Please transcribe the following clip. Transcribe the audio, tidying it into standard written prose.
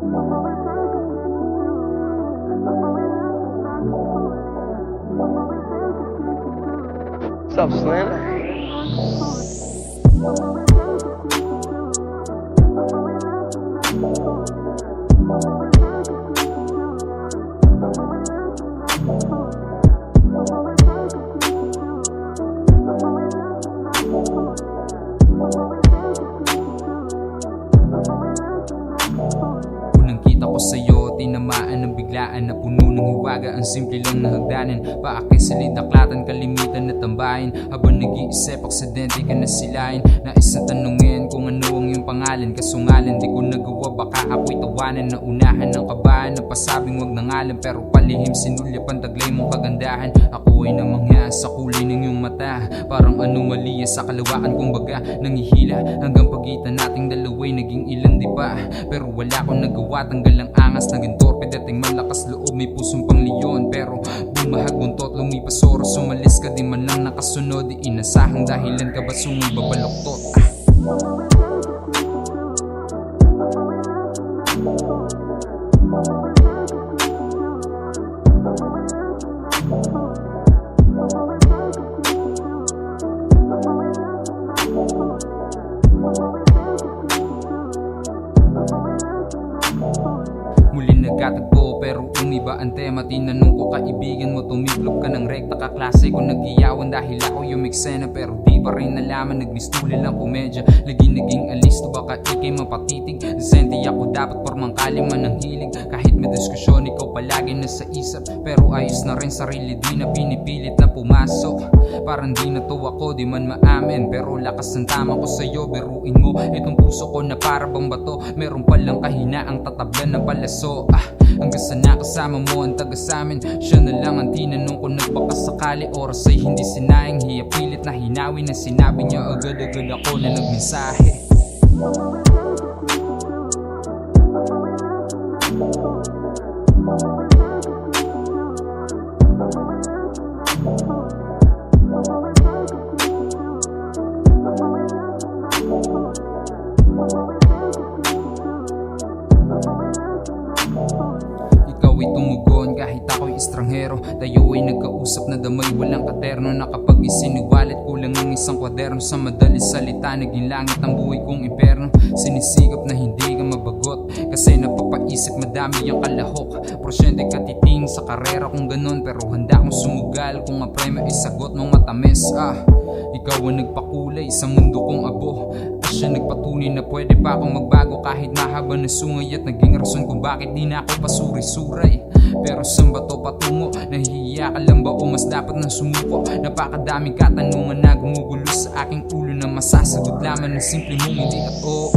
What's up, Slim? Unang kita ko sa'yo, tinamaan ng biglaan na puno ng hiwaga. Ang simple lang na hagdanan, paakit-silid aklatan, kalimitan na tambahin. Habang nag-iisip, aksidente ka na silain. Nais na tanungin kung ano ang iyong pangalan, kasungalan di ko nagawa, baka ako'y tawanan. Naunahan ng kabahan, napasabing wag ng alam, pero palihim sinulyap ang taglay mong kagandahan. Ako ay namangha sa kulay ng iyong mata, parang anomalya sa kalawakan, kong baga nangihila hanggang pagitan nating dalawa'y naging ilan di ba. Pero wala akong nagawa, tanggal ang angas, naging torpe, dating malakas loob, may pusong pang leon. Pero bumahag buntot, lumipas oras, umalis ka di man lang nakasunod. Di inasahang dahilan ka ba sungay babaloktot? Muling nagkatagpo pero umiba ang tema. Tinanong ko kaibigan mo, tumiklop ka ng rekta, kaklase ko nag-iyawan dahil ako yung eksena. Pero di pa rin nalaman, nagmistuli lang komedya. Naging alisto, baka ikay mapatitig. Decente ako, dapat pormang kaliman ng hilig. Kahit may diskusyon, ikaw palagi nasa isip. Pero ayos na rin sarili, di na pinipilit na pumasok. Parang di na to ako, di man maamin. Pero lakas ng tama ko sa'yo, biruin mo itong puso ko na para bang bato. Meron palang kahinaang tatablan ng palaso. Hanggang sa nakasama mo ang taga samin, siya na lang ang tinanong ko, nagbakasakali. Oras ay hindi sinayang, hiya pilit na hinawi na sinabi niya. Agad-agad ako na nagmensahe. Ikaw ay tumugon kahit ako'y estranghero. Tayo ay nagkausap na damay, walang katerno. Na kapag isiniwalit, kulang ng isang kwaderno. Sa madaling salita, naging langit ang buhay kong imperno. Sinisigap na hindi ka mabagot, kasi napapaisip madami ang kalahok. Porsyente ka titing sa karera kung ganon, pero handa akong sumugal kung ang premyo ay sagot mong matamis. Ikaw ang nagpakulay sa mundo kong abo, at siya nagpatunay na pwede pa akong magbago. Kahit mahaba na sungay at naging rason kung bakit di na ako pasuri-suray. Pero saan ba to patungo? Nahihiya ka lang ba o mas dapat nang sumuko? Napakadaming katanungan na gumugulo sa aking ulo, na masasagot lamang ng simple mong hindi at oo.